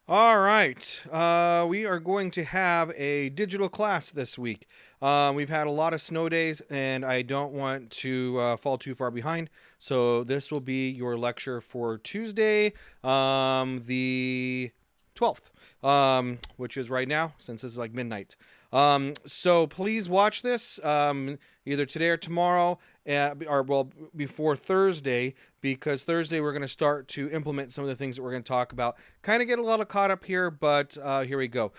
All right. We are going to have a digital class this week. We've had a lot of snow days, and I don't want to fall too far behind. So, this will be your lecture for Tuesday, the 12th, which is right now, since it's like midnight. So, please watch this either today or tomorrow, or well, before Thursday, because Thursday we're going to start to implement some of the things that we're going to talk about. Kind of get a little caught up here, but here we go.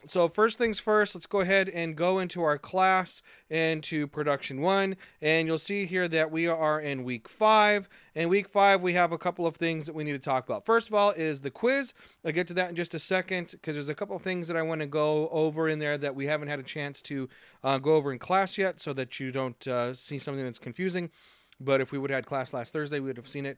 So first things first, let's go ahead and go into our class, into production one, and you'll see here that we are in week 5. In week 5, we have a couple of things that we need to talk about. First of all is the quiz. I'll get to that in just a second, because there's a couple of things that I want to go over in there that we haven't had a chance to go over in class yet, so that you don't see something that's confusing. But if we would have had class last Thursday, we would have seen it.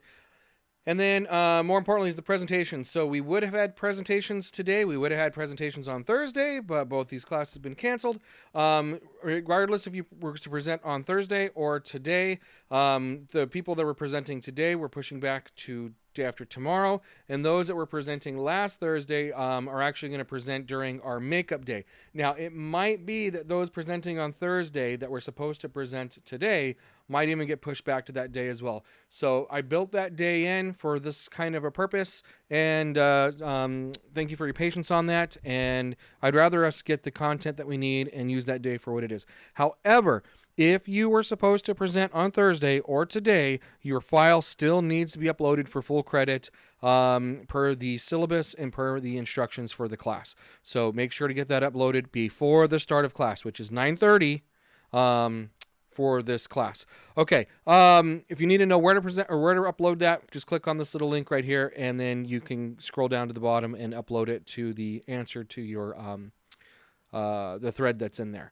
And then, more importantly, is the presentations. So we would have had presentations today. We would have had presentations on Thursday, but both these classes have been canceled. Regardless if you were to present on Thursday or today, the people that were presenting today were pushing back to day after tomorrow, and those that were presenting last Thursday are actually going to present during our makeup day. Now, it might be that those presenting on Thursday that were supposed to present today might even get pushed back to that day as well. So I built that day in for this kind of a purpose, and thank you for your patience on that. And I'd rather us get the content that we need and use that day for what it is. However, if you were supposed to present on Thursday or today, your file still needs to be uploaded for full credit per the syllabus and per the instructions for the class. So make sure to get that uploaded before the start of class, which is 9:30. For this class. Okay, if you need to know where to present or where to upload that, just click on this little link right here, and then you can scroll down to the bottom and upload it to the answer to your the thread that's in there.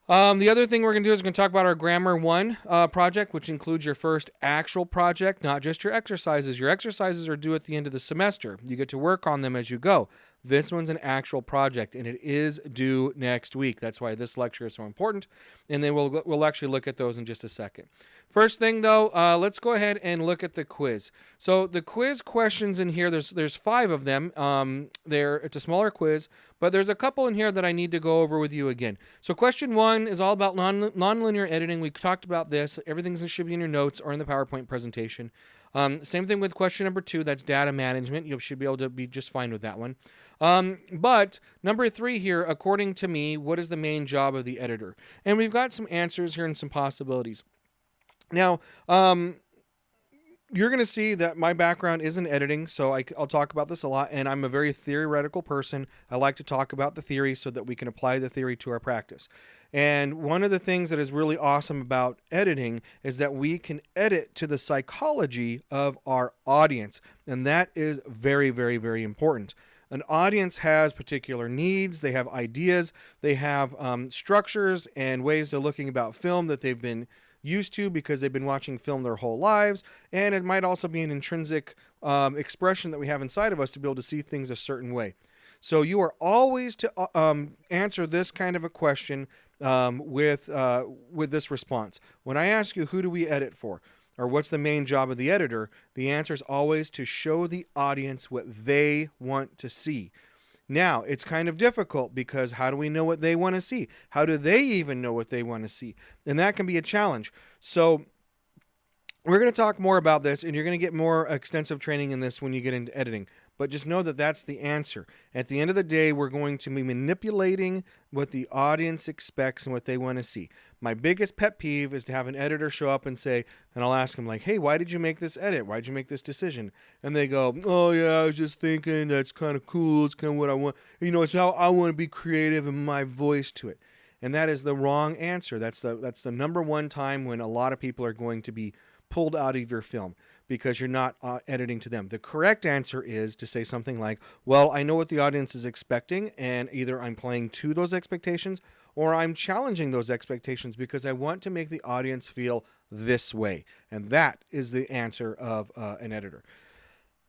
The other thing we're going to do is we're going to talk about our Grammar 1 project, which includes your first actual project, not just your exercises. Your exercises are due at the end of the semester. You get to work on them as you go. This one's an actual project, and it is due next week. That's why this lecture is so important, and then we'll actually look at those in just a second. First thing, though, let's go ahead and look at the quiz. So the quiz questions in here, there's 5 of them. It's a smaller quiz, but there's a couple in here that I need to go over with you again. So question 1 is all about nonlinear editing. We talked about this. Everything should be in your notes or in the PowerPoint presentation. Same thing with question number 2. That's data management. You should be able to be just fine with that one. But number 3 here, according to me, what is the main job of the editor? And we've got some answers here and some possibilities. Now, you're going to see that my background is in editing, so I'll talk about this a lot, and I'm a very theoretical person. I like to talk about the theory so that we can apply the theory to our practice. And one of the things that is really awesome about editing is that we can edit to the psychology of our audience, and that is very, very, very important. An audience has particular needs, they have ideas, they have structures and ways of looking about film that they've been used to because they've been watching film their whole lives, and it might also be an intrinsic expression that we have inside of us to be able to see things a certain way. So you are always to answer this kind of a question with this response. When I ask you, who do we edit for? Or what's the main job of the editor? The answer is always to show the audience what they want to see. Now, it's kind of difficult because how do we know what they want to see? How do they even know what they want to see? And that can be a challenge. So we're going to talk more about this, and you're going to get more extensive training in this when you get into editing. But just know that that's the answer. At the end of the day, we're going to be manipulating what the audience expects and what they want to see. My biggest pet peeve is to have an editor show up and say, and I'll ask them like, hey, why did you make this edit? Why did you make this decision? And they go, oh yeah, I was just thinking that's kind of cool. It's kind of what I want. You know, it's how I want to be creative and my voice to it. And that is the wrong answer. That's the number one time when a lot of people are going to be pulled out of your film because you're not editing to them. The correct answer is to say something like, well, I know what the audience is expecting, and either I'm playing to those expectations or I'm challenging those expectations because I want to make the audience feel this way. And that is the answer of an editor.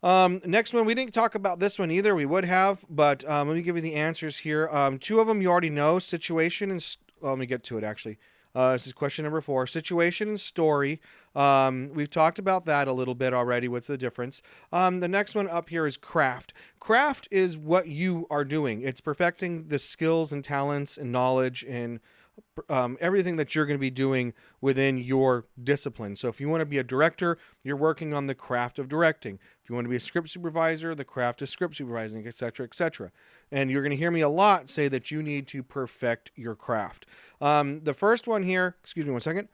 Next one, we didn't talk about this one either. We would have, but let me give you the answers here. 2 of them you already know, situation and let me get to it actually. This is question number 4. Situation and story. We've talked about that a little bit already. What's the difference? The next one up here is craft. Craft is what you are doing. It's perfecting the skills and talents and knowledge and everything that you're going to be doing within your discipline. So if you want to be a director, you're working on the craft of directing. If you want to be a script supervisor, the craft is script supervising, etc., etc. And you're going to hear me a lot say that you need to perfect your craft. The first one here, excuse me one second,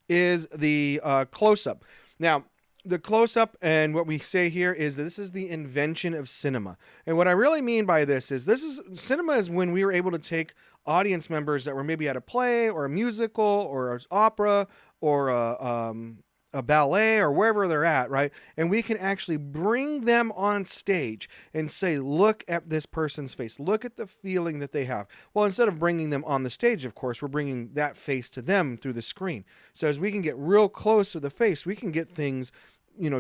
is the close-up. Now, the close-up and what we say here is that this is the invention of cinema. And what I really mean by this is cinema is when we were able to take audience members that were maybe at a play or a musical or an opera or a ballet or wherever they're at, right? And we can actually bring them on stage and say, look at this person's face. Look at the feeling that they have. Well, instead of bringing them on the stage, of course, we're bringing that face to them through the screen. So as we can get real close to the face, we can get things,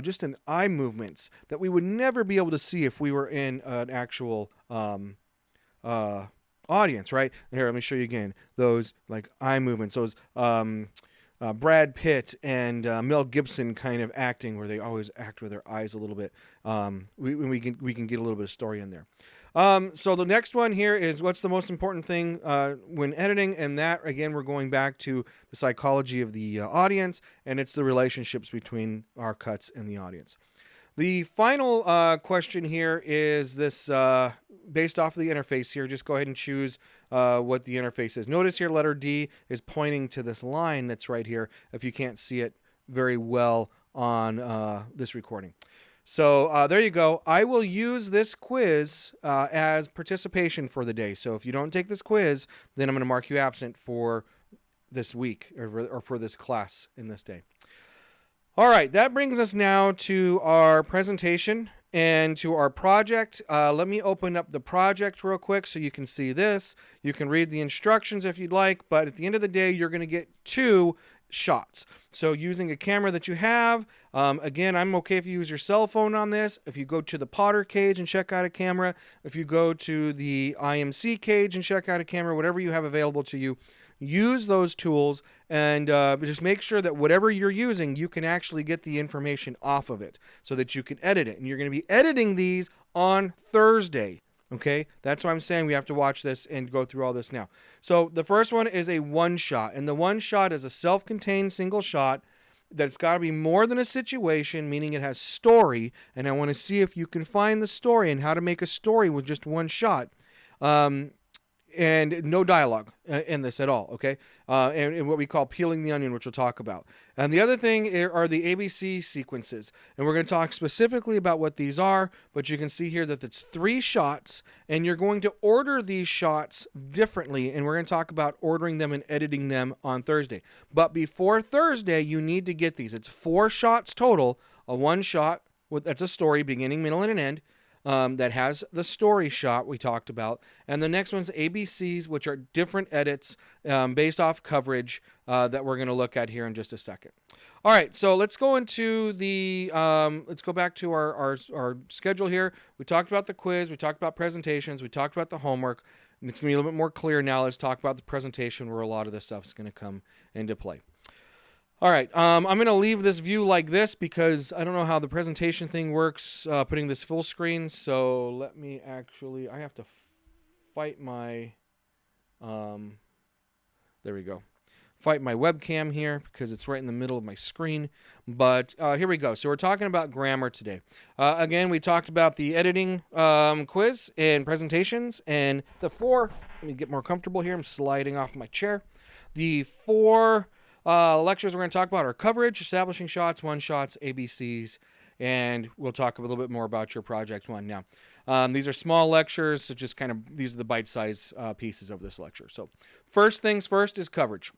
just in eye movements that we would never be able to see if we were in an actual audience, right? Here, let me show you again. Those like eye movements, those Brad Pitt and Mel Gibson kind of acting, where they always act with their eyes a little bit. We can get a little bit of story in there. So the next one here is what's the most important thing when editing, and that again we're going back to the psychology of the audience, and it's the relationships between our cuts and the audience. The final question here is this based off of the interface here. Just go ahead and choose what the interface is. Notice here letter D is pointing to this line that's right here if you can't see it very well on this recording. So there you go. I will use this quiz as participation for the day. So if you don't take this quiz, then I'm going to mark you absent for this week or for this class in this day. All right, that brings us now to our presentation and to our project. Let me open up the project real quick so you can see this. You can read the instructions if you'd like, but at the end of the day, you're going to get 2 shots. So using a camera that you have, again, I'm okay if you use your cell phone on this. If you go to the Potter cage and check out a camera, if you go to the IMC cage and check out a camera, whatever you have available to you, use those tools and just make sure that whatever you're using, you can actually get the information off of it so that you can edit it. And you're going to be editing these on Thursday. Okay, that's why I'm saying we have to watch this and go through all this now. So the first one is a one shot, and the one shot is a self-contained single shot that's got to be more than a situation, meaning it has story, and I want to see if you can find the story and how to make a story with just one shot. And no dialogue in this at all, okay? And what we call peeling the onion, which we'll talk about. And the other thing are the ABC sequences. And we're going to talk specifically about what these are, but you can see here that it's 3 shots, and you're going to order these shots differently, and we're going to talk about ordering them and editing them on Thursday. But before Thursday, you need to get these. It's 4 shots total, a one shot, that's a story, beginning, middle, and an end. That has the story shot we talked about. And the next one's ABCs, which are different edits based off coverage that we're going to look at here in just a second. All right, so let's go into the, let's go back to our schedule here. We talked about the quiz, we talked about presentations, we talked about the homework. And it's going to be a little bit more clear now. Let's talk about the presentation where a lot of this stuff is going to come into play. All right, I'm going to leave this view like this because I don't know how the presentation thing works, putting this full screen. So let me actually, I have to fight my, there we go, fight my webcam here because it's right in the middle of my screen. But here we go. So we're talking about grammar today. Again, we talked about the editing quiz and presentations and the 4, let me get more comfortable here. I'm sliding off my chair. The 4 lectures we're going to talk about are coverage, establishing shots, one shots, ABCs, and we'll talk a little bit more about your project 1 now. These are small lectures, so just kind of, these are the bite-sized pieces of this lecture. So first things first is coverage.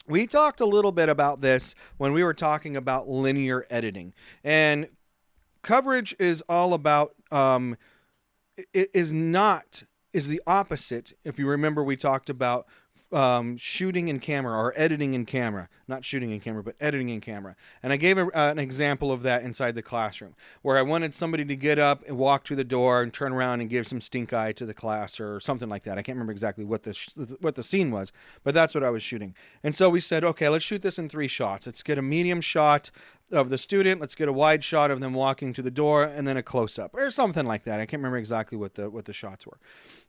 We talked a little bit about this when we were talking about linear editing, and coverage is all about, is the opposite. If you remember, we talked about shooting in camera or editing in camera, not shooting in camera, but editing in camera. And I gave an example of that inside the classroom where I wanted somebody to get up and walk to the door and turn around and give some stink eye to the class or something like that. I can't remember exactly what the scene was, but that's what I was shooting. And so we said, okay, let's shoot this in 3 shots. Let's get a medium shot of the student. Let's get a wide shot of them walking to the door, and then a close-up or something like that. I can't remember exactly what the shots were.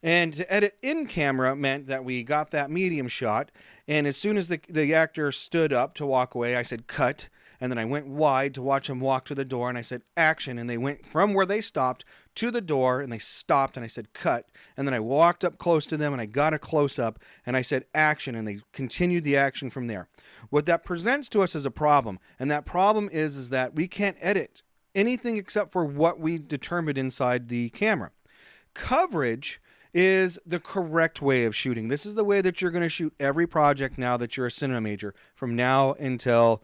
And to edit in camera meant that we got that medium shot, and as soon as the actor stood up to walk away, I said cut, and then I went wide to watch them walk to the door, and I said action, and they went from where they stopped to the door, and they stopped, and I said cut, and then I walked up close to them, and I got a close-up, and I said action, and they continued the action from there. What that presents to us is a problem, and that problem is that we can't edit anything except for what we determined inside the camera. Coverage is the correct way of shooting. This is the way that you're going to shoot every project now that you're a cinema major, from now until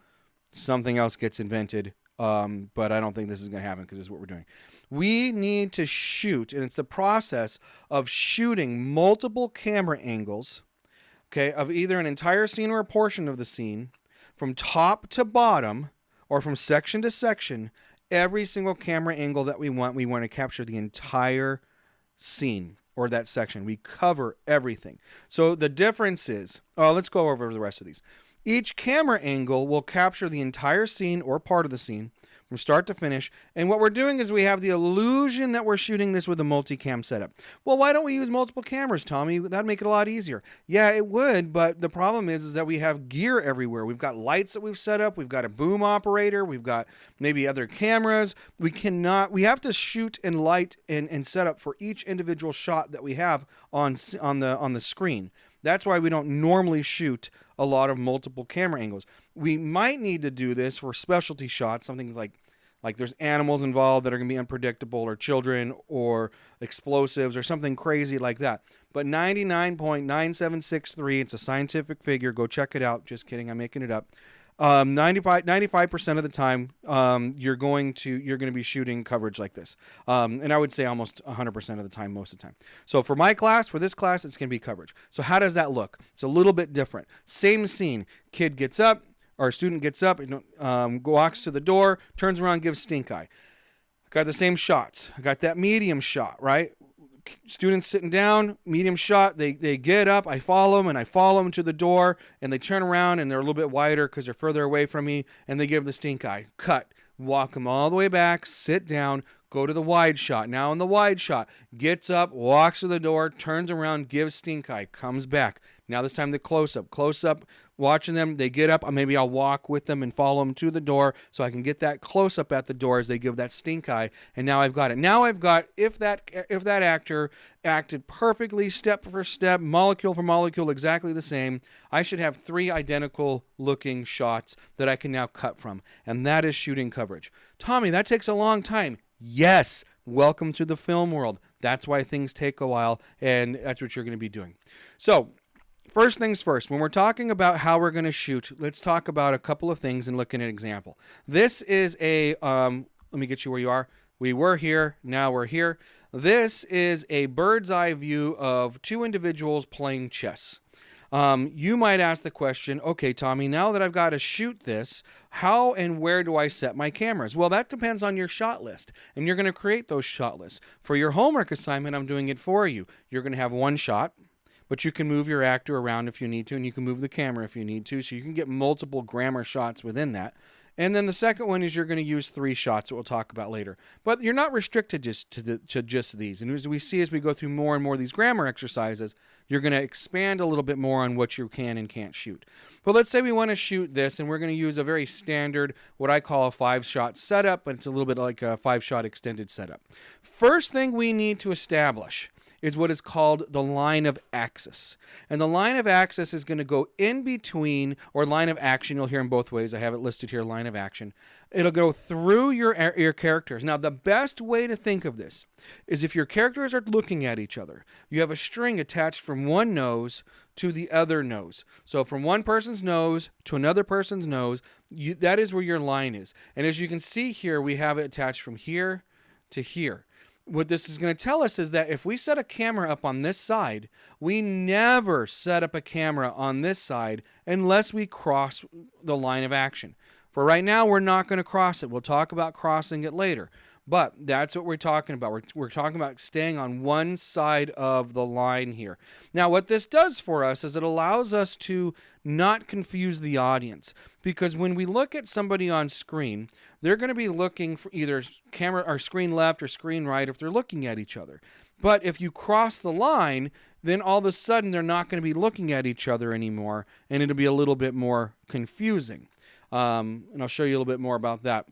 something else gets invented. But I don't think this is going to happen because this is what we're doing. We need to shoot, and it's the process of shooting multiple camera angles, okay, of either an entire scene or a portion of the scene, from top to bottom or from section to section. Every single camera angle that we want to capture the entire scene or that section. We cover everything. So the difference is, let's go over the rest of these. Each camera angle will capture the entire scene or part of the scene from start to finish. And what we're doing is we have the illusion that we're shooting this with a multicam setup. Well, why don't we use multiple cameras, Tommy? That'd make it a lot easier. Yeah, it would, but the problem is that we have gear everywhere. We've got lights that we've set up. We've got a boom operator. We've got maybe other cameras. We have to shoot and light and set up for each individual shot that we have on the screen. That's why we don't normally shoot a lot of multiple camera angles. We might need to do this for specialty shots, something like there's animals involved that are going to be unpredictable, or children, or explosives, or something crazy like that. But 99.9763, it's a scientific figure. Go check it out. Just kidding, I'm making it up. 95% of the time, you're going to be shooting coverage like this. And I would say almost 100% of the time, most of the time. So for this class, it's going to be coverage. So how does that look? It's a little bit different. Same scene. Kid gets up, or student gets up, walks to the door, turns around, gives stink eye. I got the same shots. I got that medium shot, right? Students sitting down, medium shot, they get up, I follow them to the door, and they turn around and they're a little bit wider because they're further away from me, and they give the stink eye. Cut. Walk them all the way back, sit down, go to the wide shot. Now in the wide shot, gets up, walks to the door, turns around, gives stink eye, comes back. Now this time the close-up. Close-up, watching them, they get up, maybe I'll walk with them and follow them to the door so I can get that close-up at the door as they give that stink eye, and now I've got it. Now I've got, if that actor acted perfectly, step for step, molecule for molecule, exactly the same, I should have 3 identical looking shots that I can now cut from, and that is shooting coverage. Tommy, that takes a long time. Yes, welcome to the film world. That's why things take a while, and that's what you're going to be doing. So, first things first, when we're talking about how we're going to shoot, let's talk about a couple of things and look at an example. This is let me get you where you are. We were here, now we're here. This is a bird's eye view of 2 individuals playing chess. You might ask the question, okay, Tommy, now that I've got to shoot this, how and where do I set my cameras? Well, that depends on your shot list, and you're going to create those shot lists. For your homework assignment, I'm doing it for you. You're going to have 1 shot, but you can move your actor around if you need to, and you can move the camera if you need to, so you can get multiple grammar shots within that. And then the second one is you're going to use 3 shots that we'll talk about later. But you're not restricted to just these. And as we go through more and more of these grammar exercises, you're going to expand a little bit more on what you can and can't shoot. But let's say we want to shoot this, and we're going to use a very standard, what I call a 5-shot setup, but it's a little bit like a 5-shot extended setup. First thing we need to establish is what is called the line of axis. And the line of axis is going to go in between, or line of action, you'll hear in both ways. I have it listed here, line of action. It'll go through your characters. Now, the best way to think of this is if your characters are looking at each other, you have a string attached from one nose to the other nose. So from one person's nose to another person's nose, that is where your line is. And as you can see here, we have it attached from here to here. what this is going to tell us is that if we set a camera up on this side, we never set up a camera on this side unless we cross the line of action. For right now, we're not going to cross it. We'll talk about crossing it later. But that's what we're talking about. We're talking about staying on one side of the line here. Now, what this does for us is it allows us to not confuse the audience. Because when we look at somebody on screen, they're going to be looking for either camera or screen left or screen right if they're looking at each other. But if you cross the line, then all of a sudden they're not going to be looking at each other anymore, and it'll be a little bit more confusing. And I'll show you a little bit more about that.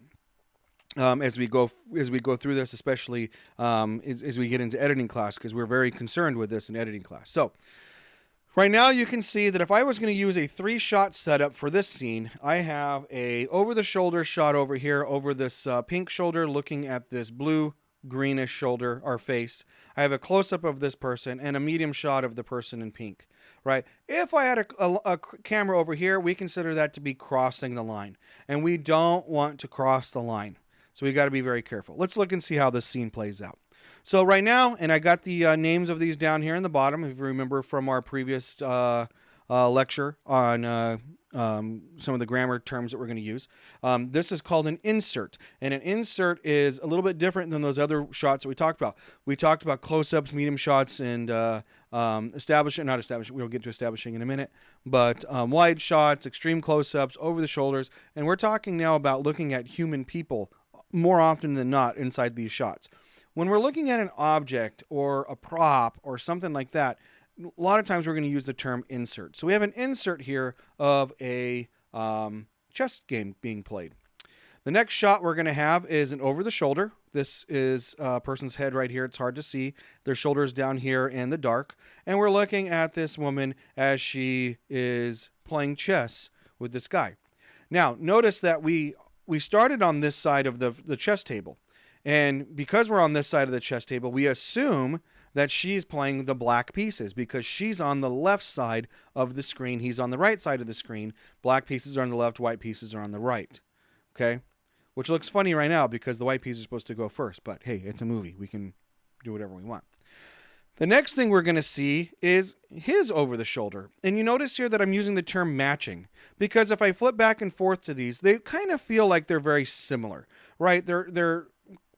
As we go through this, especially as we get into editing class, because we're very concerned with this in editing class. So right now you can see that if I was going to use a 3-shot setup for this scene, I have a over-the-shoulder shot over here, over this pink shoulder looking at this blue greenish shoulder or face. I have a close-up of this person and a medium shot of the person in pink, right? If I had a camera over here, we consider that to be crossing the line, and we don't want to cross the line. So we got to be very careful. Let's look and see how this scene plays out. So right now, and I got the names of these down here in the bottom, if you remember from our previous lecture on some of the grammar terms that we're going to use. This is called an insert, and an insert is a little bit different than those other shots that we talked about. We talked about close-ups, medium shots, and establishing, not establishing, we'll get to establishing in a minute, but wide shots, extreme close-ups, over the shoulders, and we're talking now about looking at human people more often than not inside these shots. When we're looking at an object or a prop or something like that, a lot of times we're going to use the term insert. So we have an insert here of a chess game being played. The next shot we're going to have is an over the shoulder. This is a person's head right here. It's hard to see. Their shoulders down here in the dark. And we're looking at this woman as she is playing chess with this guy. Now, notice that we started on this side of the chess table. And because we're on this side of the chess table, we assume that she's playing the black pieces because she's on the left side of the screen. He's on the right side of the screen. Black pieces are on the left, white pieces are on the right. Okay? Which looks funny right now because the white pieces are supposed to go first. But hey, it's a movie. We can do whatever we want. The next thing we're going to see is his over the shoulder. And you notice here that I'm using the term matching because if I flip back and forth to these, they kind of feel like they're very similar, right? They're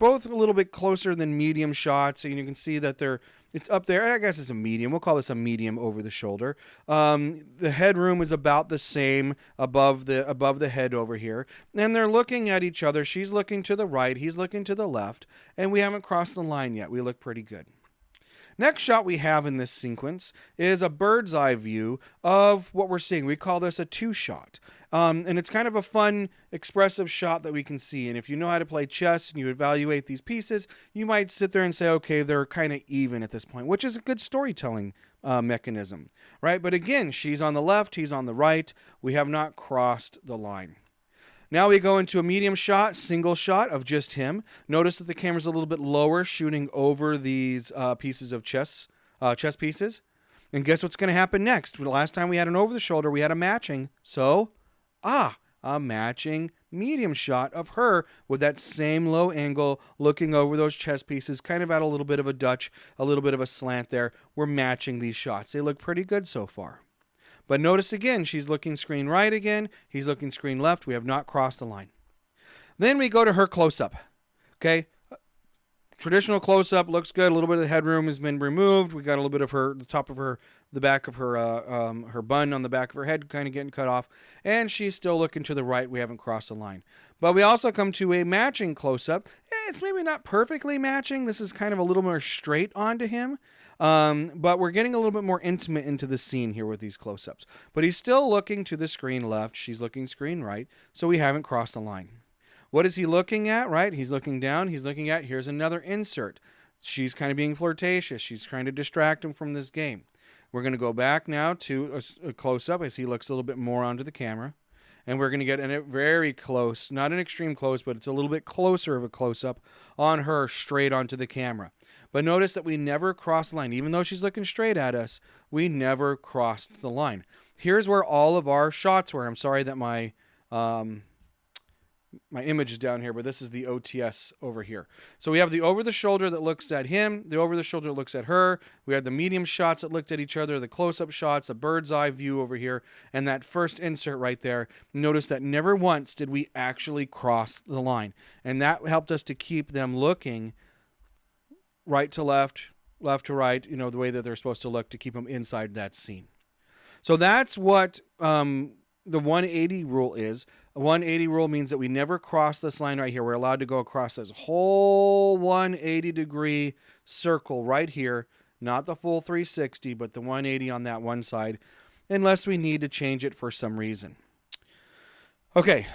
both a little bit closer than medium shots. And you can see that it's up there. I guess it's a medium. We'll call this a medium over the shoulder. The headroom is about the same above the head over here. And they're looking at each other. She's looking to the right. He's looking to the left. And we haven't crossed the line yet. We look pretty good. Next shot we have in this sequence is a bird's eye view of what we're seeing. We call this a 2-shot. And it's kind of a fun, expressive shot that we can see. And if you know how to play chess and you evaluate these pieces, you might sit there and say, okay, they're kind of even at this point, which is a good storytelling mechanism, right? But again, she's on the left, he's on the right. We have not crossed the line. Now we go into a medium shot, single shot of just him. Notice that the camera's a little bit lower, shooting over these pieces of chess pieces. And guess what's going to happen next? The last time we had an over the shoulder, we had a matching. So, a matching medium shot of her with that same low angle, looking over those chess pieces, kind of at a little bit of a Dutch, a little bit of a slant there. We're matching these shots. They look pretty good so far. But notice again, she's looking screen right again. He's looking screen left. We have not crossed the line. Then we go to her close-up. Okay, traditional close-up looks good. A little bit of the headroom has been removed. We got a little bit of the top of her, the back of her, her bun on the back of her head kind of getting cut off. And she's still looking to the right. We haven't crossed the line. But we also come to a matching close-up. It's maybe not perfectly matching. This is kind of a little more straight onto him. But we're getting a little bit more intimate into the scene here with these close-ups. But he's still looking to the screen left. She's looking screen right. So we haven't crossed the line. What is he looking at, right? He's looking down. He's looking at, here's another insert. She's kind of being flirtatious. She's trying to distract him from this game. We're going to go back now to a close-up as he looks a little bit more onto the camera. And we're going to get a very close, not an extreme close, but it's a little bit closer of a close-up on her straight onto the camera. But notice that we never crossed the line. Even though she's looking straight at us, we never crossed the line. Here's where all of our shots were. I'm sorry that my my image is down here, but this is the OTS over here. So we have the over the shoulder that looks at him, the over the shoulder that looks at her. We have the medium shots that looked at each other, the close-up shots, a bird's eye view over here, and that first insert right there. Notice that never once did we actually cross the line. And that helped us to keep them looking right to left, left to right, the way that they're supposed to look, to keep them inside that scene. So that's what the 180 rule is. A 180 rule means that we never cross this line right here. We're allowed to go across this whole 180-degree circle right here, not the full 360, but the 180 on that one side, unless we need to change it for some reason. Okay.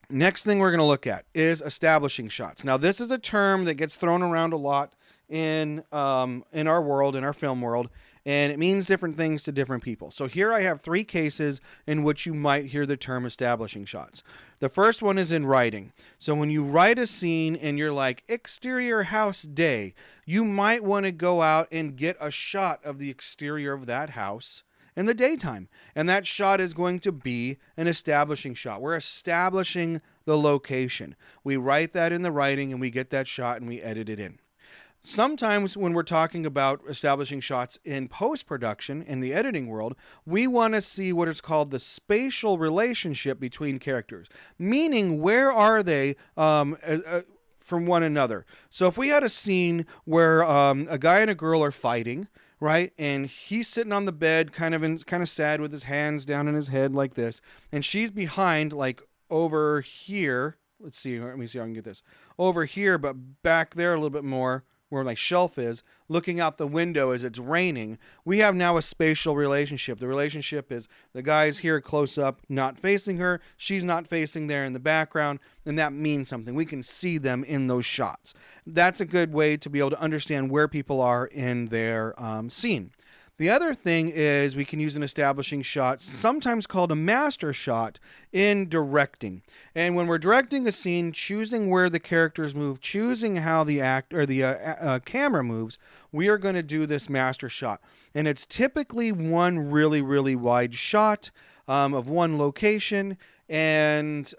Next thing we're going to look at is establishing shots. Now, this is a term that gets thrown around a lot in our world, in our film world, and it means different things to different people. So here I have 3 cases in which you might hear the term establishing shots. The first one is in writing. So when you write a scene and you're like, exterior house day, you might want to go out and get a shot of the exterior of that house in the daytime. And that shot is going to be an establishing shot. We're establishing the location. We write that in the writing and we get that shot and we edit it in. Sometimes when we're talking about establishing shots in post-production, in the editing world, we want to see what is called the spatial relationship between characters, meaning where are they from one another. So if we had a scene where a guy and a girl are fighting, right, and he's sitting on the bed kind of sad with his hands down in his head like this, and she's behind, like over here. Let me see how I can get this. Over here, but back there a little bit more, where my shelf is, looking out the window as it's raining, we have now a spatial relationship. The relationship is the guy's here close up, not facing her, she's not facing there in the background, and that means something. We can see them in those shots. That's a good way to be able to understand where people are in their scene. The other thing is we can use an establishing shot, sometimes called a master shot, in directing. And when we're directing a scene, choosing where the characters move, choosing how the camera moves, we are going to do this master shot. And it's typically one really, really wide shot of one location, and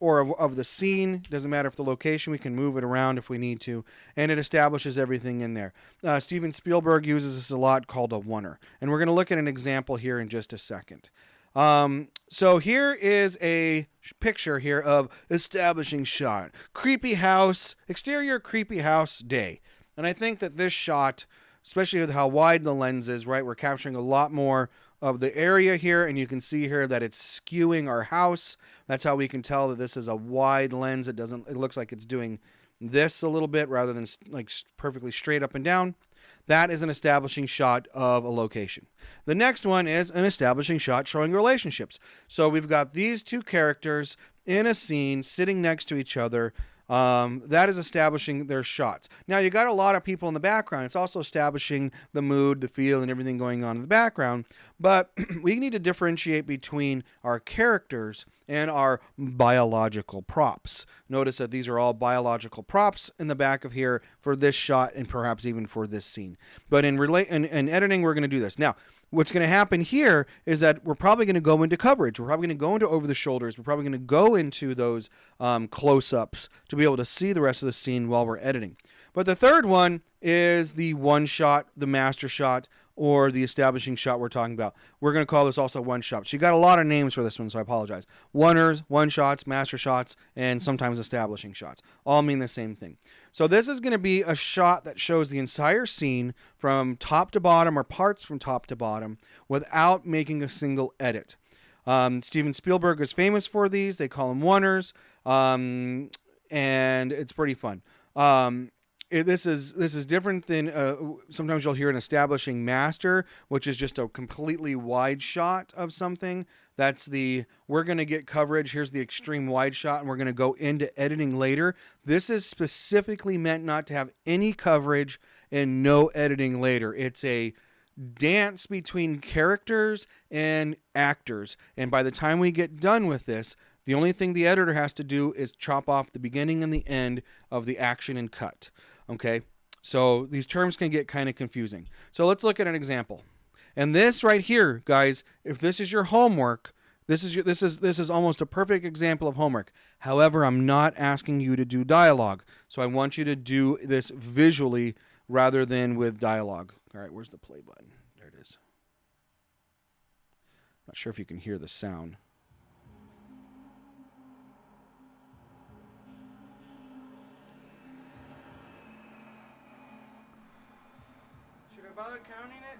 or of the scene. Doesn't matter if the location, we can move it around if we need to, and it establishes everything in there. Steven Spielberg uses this a lot, called a oneer, and we're going to look at an example here in just a second. So here is a picture here of establishing shot, creepy house, exterior creepy house day. And I think that this shot, especially with how wide the lens is, right, we're capturing a lot more of the area here, and you can see here that it's skewing our house. That's how we can tell that this is a wide lens. It looks like it's doing this a little bit rather than like perfectly straight up and down. That is an establishing shot of a location. The next one is an establishing shot showing relationships. So we've got these two characters in a scene sitting next to each other. That is establishing their shots. Now you got a lot of people in the background. It's also establishing the mood, the feel, and everything going on in the background. But we need to differentiate between our characters and our biological props. Notice that these are all biological props in the back of here for this shot and perhaps even for this scene. But in editing, we're going to do this. Now, what's going to happen here is that we're probably going to go into coverage. We're probably going to go into over the shoulders. We're probably going to go into those close-ups to be able to see the rest of the scene while we're editing. But the third one is the one shot, the master shot, or the establishing shot we're talking about. We're going to call this also one shot. So you got a lot of names for this one, so I apologize. Oneers, one shots, master shots, and sometimes establishing shots. All mean the same thing. So this is going to be a shot that shows the entire scene from top to bottom, or parts from top to bottom, without making a single edit. Steven Spielberg is famous for these. They call them oneers, and it's pretty fun. This is different than sometimes you'll hear an establishing master, which is just a completely wide shot of something. That's we're going to get coverage. Here's the extreme wide shot, and we're going to go into editing later. This is specifically meant not to have any coverage and no editing later. It's a dance between characters and actors. And by the time we get done with this, the only thing the editor has to do is chop off the beginning and the end of the action and cut. Okay, so these terms can get kind of confusing. So let's look at an example. And this right here, guys, if this is your homework, This is almost a perfect example of homework. However, I'm not asking you to do dialogue. So I want you to do this visually rather than with dialogue. All right, where's the play button? There it is. Not sure if you can hear the sound. Should I bother counting it?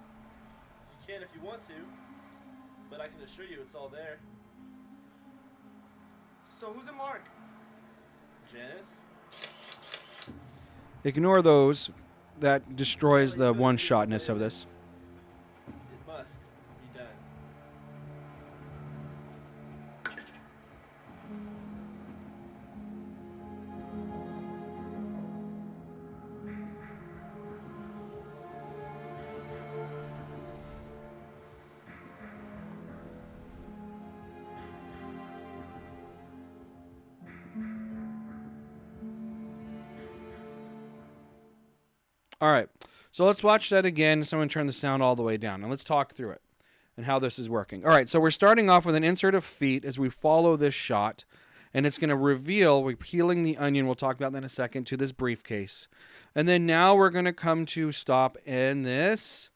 You can if you want to, but I can assure you it's all there. So who's the mark? Janice? Ignore those. That destroys the one-shotness of this. It must be done. All right, so let's watch that again. Someone turn the sound all the way down, and let's talk through it and how this is working. All right, so we're starting off with an insert of feet as we follow this shot, and it's going to reveal, we're peeling the onion, we'll talk about that in a second, to this briefcase. And then now we're going to come to stop in this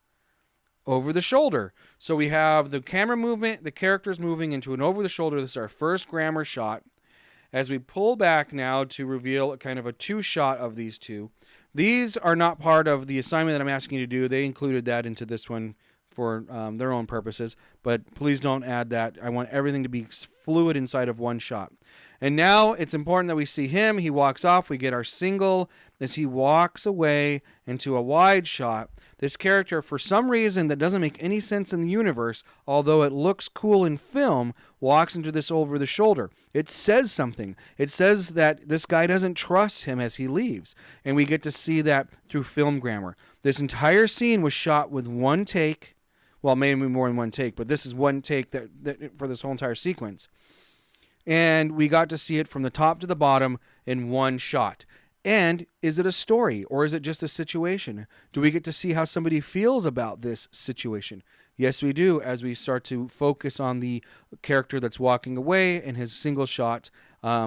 over the shoulder. So we have the camera movement, the characters moving into an over the shoulder. This is our first grammar shot. As we pull back now to reveal kind of a two-shot of these two. These are not part of the assignment that I'm asking you to do. They included that into this one for their own purposes, but please don't add that. I want everything to be fluid inside of one shot. And now it's important that we see him. He walks off. We get our single as he walks away into a wide shot. This character, for some reason that doesn't make any sense in the universe, although it looks cool in film, walks into this over the shoulder. It says something. It says that this guy doesn't trust him as he leaves. And we get to see that through film grammar. This entire scene was shot with one take. Well, maybe more than one take, but this is one take that for this whole entire sequence. And we got to see it from the top to the bottom in one shot. And is it a story or is it just a situation? Do we get to see how somebody feels about this situation? Yes, we do, as we start to focus on the character that's walking away in his single shot.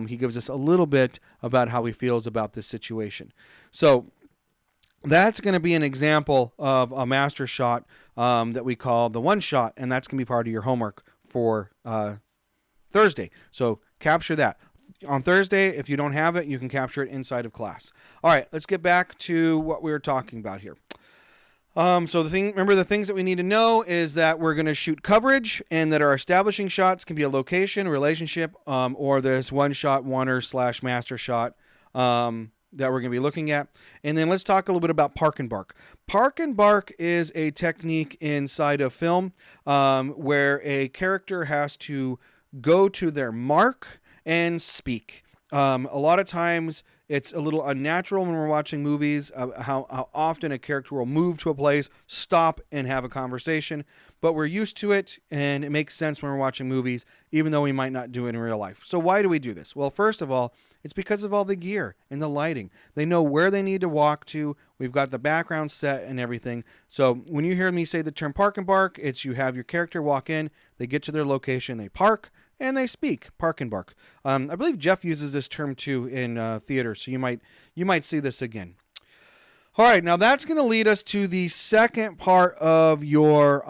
He gives us a little bit about how he feels about this situation. So that's going to be an example of a master shot that we call the one shot, and that's going to be part of your homework for Thursday. So capture that. On Thursday, if you don't have it, you can capture it inside of class. All right, let's get back to what we were talking about here. So remember the things that we need to know is that we're going to shoot coverage and that our establishing shots can be a location, relationship, or this one shot, oneer / master shot that we're going to be looking at. And then let's talk a little bit about park and bark. Park and bark is a technique inside of film where a character has to go to their mark and speak. A lot of times it's a little unnatural when we're watching movies, how often a character will move to a place, stop, and have a conversation. But we're used to it, and it makes sense when we're watching movies, even though we might not do it in real life. So why do we do this? Well, first of all, it's because of all the gear and the lighting. They know where they need to walk to. We've got the background set and everything. So when you hear me say the term park and bark, it's you have your character walk in, they get to their location, they park, and they speak. Park and bark. I believe Jeff uses this term too in theater, so you might see this again. All right, now that's going to lead us to the second part of your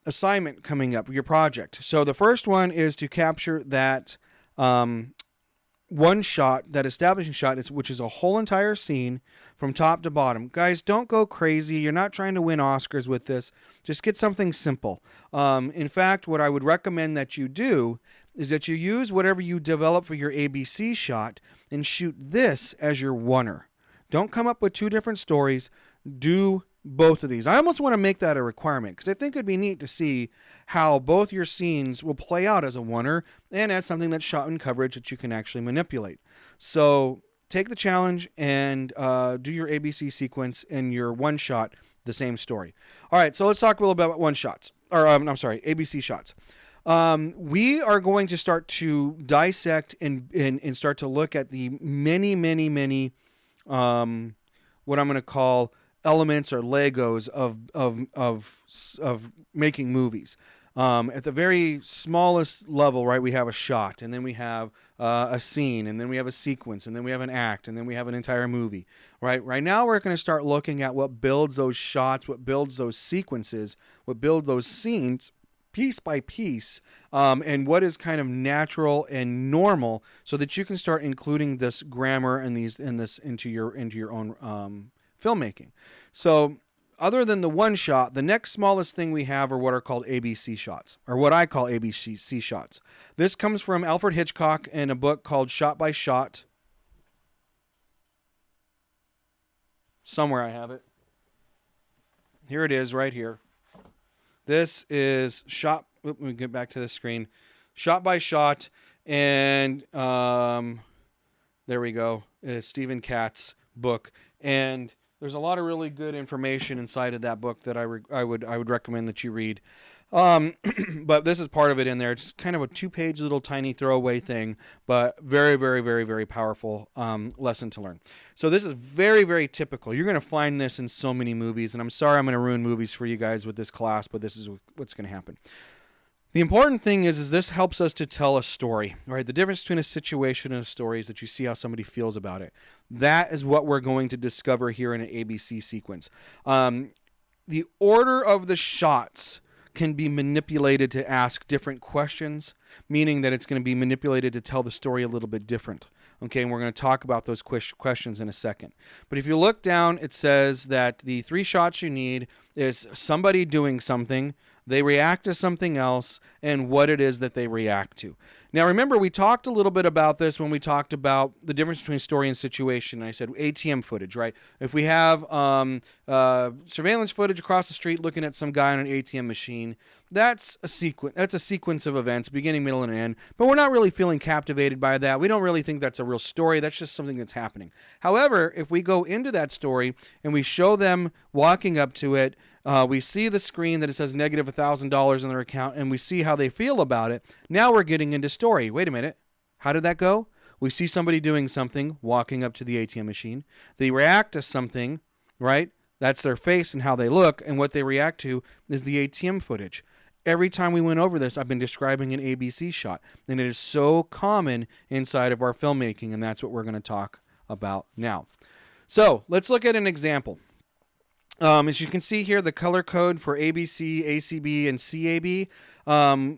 assignment coming up, your project. So the first one is to capture that one shot, that establishing shot, which is a whole entire scene from top to bottom. Guys, don't go crazy. You're not trying to win Oscars with this. Just get something simple. In fact, what I would recommend that you do is that you use whatever you develop for your ABC shot and shoot this as your oneer. Don't come up with two different stories. Do both of these. I almost want to make that a requirement because I think it'd be neat to see how both your scenes will play out as a oneer and as something that's shot in coverage that you can actually manipulate. So take the challenge and do your ABC sequence in your one shot, the same story. All right, so let's talk a little bit about ABC shots. We are going to start to dissect and start to look at the many what I'm going to call elements or Legos of making movies. At the very smallest level, right, we have a shot, and then we have a scene, and then we have a sequence, and then we have an act, and then we have an entire movie, right? Right now, we're going to start looking at what builds those shots, what builds those sequences, what builds those scenes piece by piece, and what is kind of natural and normal, so that you can start including this grammar and this into your own filmmaking. So, other than the one shot, the next smallest thing we have are what are called ABC shots, or what I call ABC shots. This comes from Alfred Hitchcock in a book called Shot by Shot. Somewhere I have it. Here it is, right here. This is shot. Let me get back to the screen. Shot by Shot, and there we go. It's Stephen Katz's book, and there's a lot of really good information inside of that book that I would recommend that you read. But this is part of it in there. It's kind of a 2-page little tiny throwaway thing, but very, very, very, very powerful lesson to learn. So this is very, very typical. You're going to find this in so many movies, and I'm sorry I'm going to ruin movies for you guys with this class, but this is what's going to happen. The important thing is this helps us to tell a story, right? The difference between a situation and a story is that you see how somebody feels about it. That is what we're going to discover here in an ABC sequence. The order of the shots can be manipulated to ask different questions, meaning that it's going to be manipulated to tell the story a little bit different. Okay, and we're going to talk about those questions in a second. But if you look down, it says that the 3 shots you need is somebody doing something, they react to something else, and what it is that they react to. Now, remember, we talked a little bit about this when we talked about the difference between story and situation. I said ATM footage, right? If we have surveillance footage across the street looking at some guy on an ATM machine, that's a sequence. That's a sequence of events, beginning, middle, and end. But we're not really feeling captivated by that. We don't really think that's a real story. That's just something that's happening. However, if we go into that story and we show them walking up to it, we see the screen that it says negative $1,000 in their account, and we see how they feel about it. Now we're getting into story. Wait a minute. How did that go? We see somebody doing something, walking up to the ATM machine. They react to something, right? That's their face and how they look, and what they react to is the ATM footage. Every time we went over this, I've been describing an ABC shot, and it is so common inside of our filmmaking, and that's what we're going to talk about now. So let's look at an example. As you can see here, the color code for ABC, ACB, and CAB,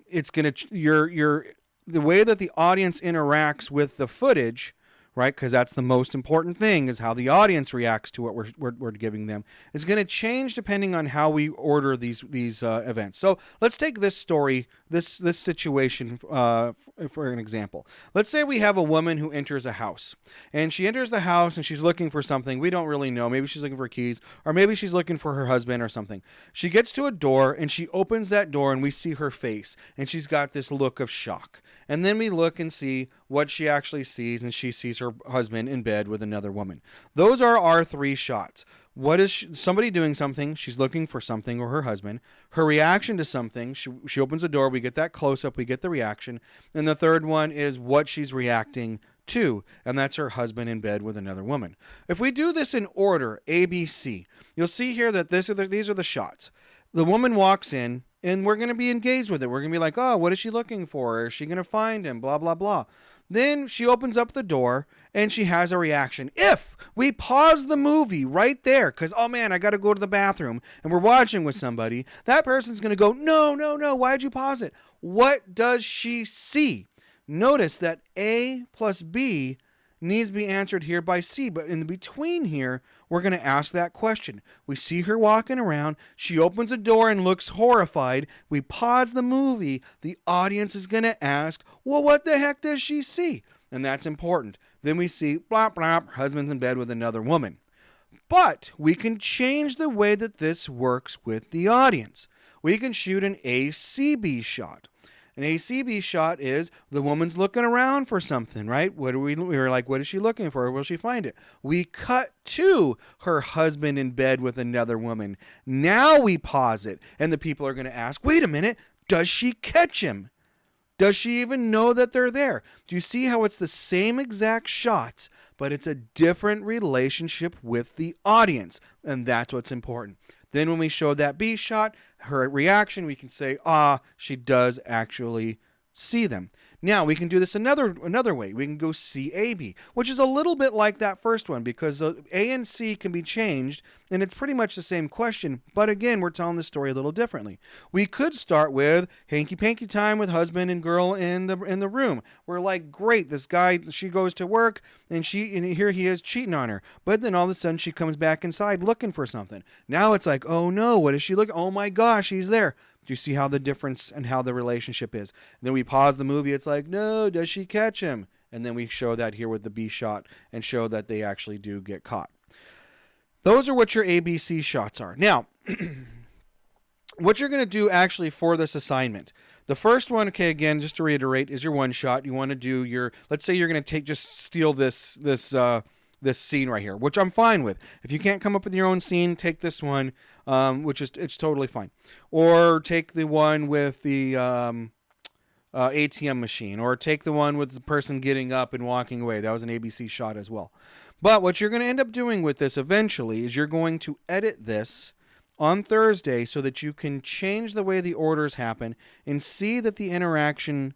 it's going to the way that the audience interacts with the footage, right? Because that's the most important thing, is how the audience reacts to what we're giving them. It's going to change depending on how we order these events. So let's take this story, this situation for an example. Let's say we have a woman who enters a house, and she enters the house and she's looking for something. We don't really know. Maybe she's looking for keys, or maybe she's looking for her husband or something. She gets to a door and she opens that door, and we see her face, and she's got this look of shock. And then we look and see what she actually sees, and she sees her husband in bed with another woman. Those are our 3 shots. What is somebody doing something? She's looking for something, or her husband. Her reaction to something. She opens the door. We get that close up. We get the reaction. And the third one is what she's reacting to, and that's her husband in bed with another woman. If we do this in order, A, B, C, you'll see here that these are the shots. The woman walks in, and we're going to be engaged with it. We're going to be like, oh, what is she looking for? Is she going to find him? Blah, blah, blah. Then she opens up the door, and she has a reaction. If we pause the movie right there, because, oh man, I got to go to the bathroom, and we're watching with somebody, that person's going to go, no, no, no, why'd you pause it? What does she see? Notice that A plus B needs to be answered here by C, but in the between here, we're going to ask that question. We see her walking around. She opens a door and looks horrified. We pause the movie. The audience is going to ask, well, what the heck does she see? And that's important. Then we see, blah, blah, husband's in bed with another woman. But we can change the way that this works with the audience. We can shoot an ACB shot. An ACB shot is the woman's looking around for something, right? We were like, what is she looking for? Will she find it? We cut to her husband in bed with another woman. Now we pause it, and the people are going to ask, wait a minute, does she catch him? Does she even know that they're there? Do you see how it's the same exact shots, but it's a different relationship with the audience? And that's what's important. Then when we show that B shot, her reaction, we can say, ah, she does actually see them. Now we can do this another way. We can go CAB, which is a little bit like that first one because A and C can be changed, and it's pretty much the same question. But again, we're telling the story a little differently. We could start with hanky panky time with husband and girl in the room. We're like, great, this guy, she goes to work, and here he is cheating on her. But then all of a sudden she comes back inside looking for something. Now it's like, oh no, what is she looking? Oh my gosh, he's there. Do you see how the difference and how the relationship is? And then we pause the movie. It's like, no, does she catch him? And then we show that here with the B shot and show that they actually do get caught. Those are what your ABC shots are. Now, what you're going to do actually for this assignment. The first one, okay, again, just to reiterate, is your one shot. You want to do your, let's say you're going to just steal this scene right here, which I'm fine with. If you can't come up with your own scene, take this one, it's totally fine. Or take the one with the ATM machine, or take the one with the person getting up and walking away. That was an ABC shot as well. But what you're going to end up doing with this eventually is you're going to edit this on Thursday so that you can change the way the orders happen and see that the interaction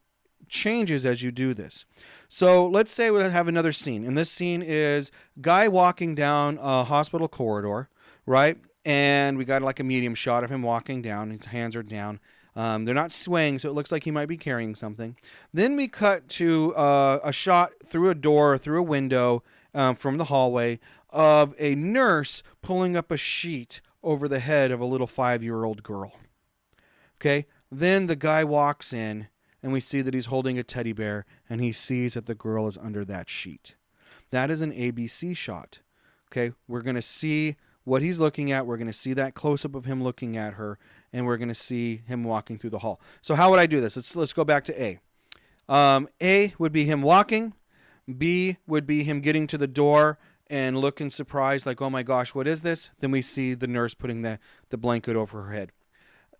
changes as you do this. So let's say we have another scene, and this scene is guy walking down a hospital corridor, right? And we got like a medium shot of him walking down. His hands are down. They're not swaying, so it looks like he might be carrying something. Then we cut to a shot through a door, through a window from the hallway of a nurse pulling up a sheet over the head of a little 5-year-old girl. Okay, then the guy walks in, and we see that he's holding a teddy bear, and he sees that the girl is under that sheet. That is an ABC shot. Okay, we're going to see what he's looking at. We're going to see that close-up of him looking at her, and we're going to see him walking through the hall. So how would I do this? Let's go back to A. A would be him walking. B would be him getting to the door and looking surprised, like, oh my gosh, what is this? Then we see the nurse putting the blanket over her head.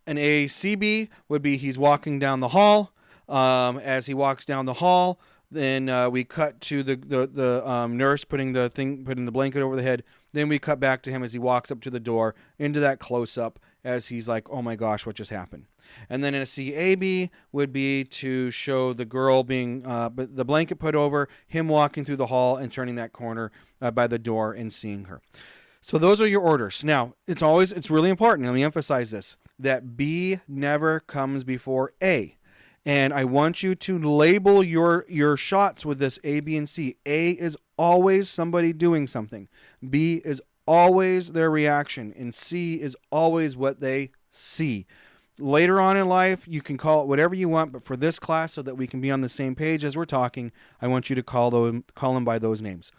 An ACB would be he's walking down the hall. As he walks down the hall, then we cut to the nurse putting the blanket over the head. Then we cut back to him as he walks up to the door into that close-up as he's like, oh my gosh, what just happened? And then in a CAB would be to show the girl being the blanket put over, him walking through the hall and turning that corner by the door and seeing her. So those are your orders. Now, it's really important, let me emphasize this, that B never comes before A. And I want you to label your shots with this A, B, and C. A is always somebody doing something. B is always their reaction. And C is always what they see. Later on in life, you can call it whatever you want, but for this class, so that we can be on the same page as we're talking, I want you to call them by those names.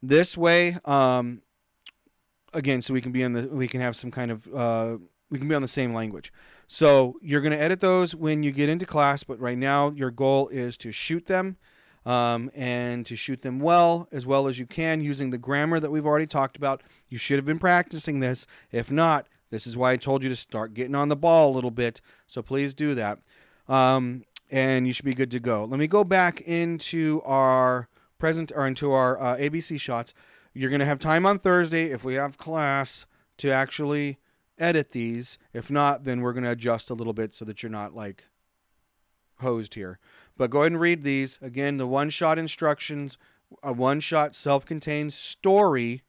This way, again, so we can have some kind of we can be on the same language. So you're going to edit those when you get into class, but right now your goal is to shoot them and to shoot them well as you can using the grammar that we've already talked about. You should have been practicing this. If not, this is why I told you to start getting on the ball a little bit. So please do that. And you should be good to go. Let me go back into our ABC shots. You're going to have time on Thursday if we have class to actually edit these. If not, then we're going to adjust a little bit so that you're not like hosed here. But go ahead and read these. Again, the one-shot instructions, a one-shot self-contained story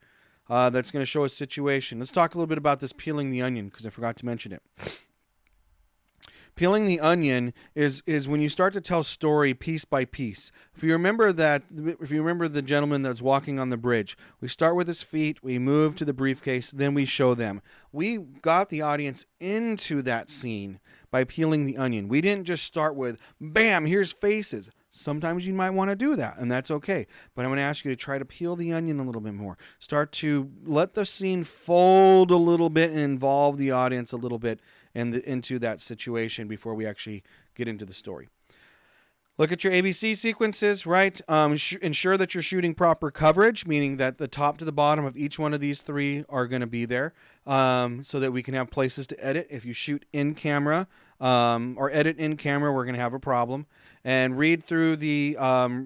that's going to show a situation. Let's talk a little bit about this peeling the onion, because I forgot to mention it. Peeling the onion is when you start to tell story piece by piece. If you remember the gentleman that's walking on the bridge, we start with his feet, we move to the briefcase, then we show them. We got the audience into that scene by peeling the onion. We didn't just start with, bam, here's faces. Sometimes you might want to do that, and that's okay. But I'm going to ask you to try to peel the onion a little bit more. Start to let the scene fold a little bit and involve the audience a little bit into that situation before we actually get into the story. Look at your ABC sequences, right? Ensure that you're shooting proper coverage, meaning that the top to the bottom of each one of these three are going to be there so that we can have places to edit. If you shoot in camera or edit in camera, we're going to have a problem. And read through the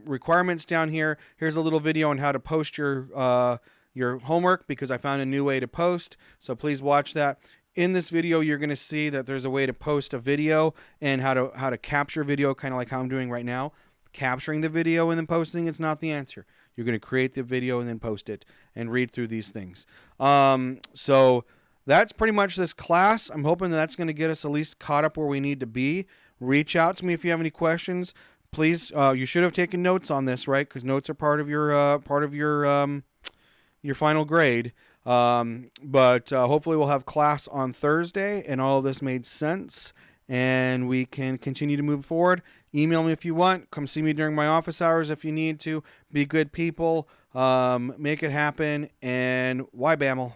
requirements down here. Here's a little video on how to post your homework, because I found a new way to post. So please watch that. In this video, you're going to see that there's a way to post a video and how to capture video, kind of like how I'm doing right now. Capturing the video and then posting, it's not the answer. You're going to create the video and then post it and read through these things. So that's pretty much this class. I'm hoping that's going to get us at least caught up where we need to be. Reach out to me if you have any questions. Please, you should have taken notes on this, right? Because notes are part of your final grade. But hopefully we'll have class on Thursday and all of this made sense and we can continue to move forward. Email me if you want. Come see me during my office hours if you need to. Be good people. Make it happen. And why BAML?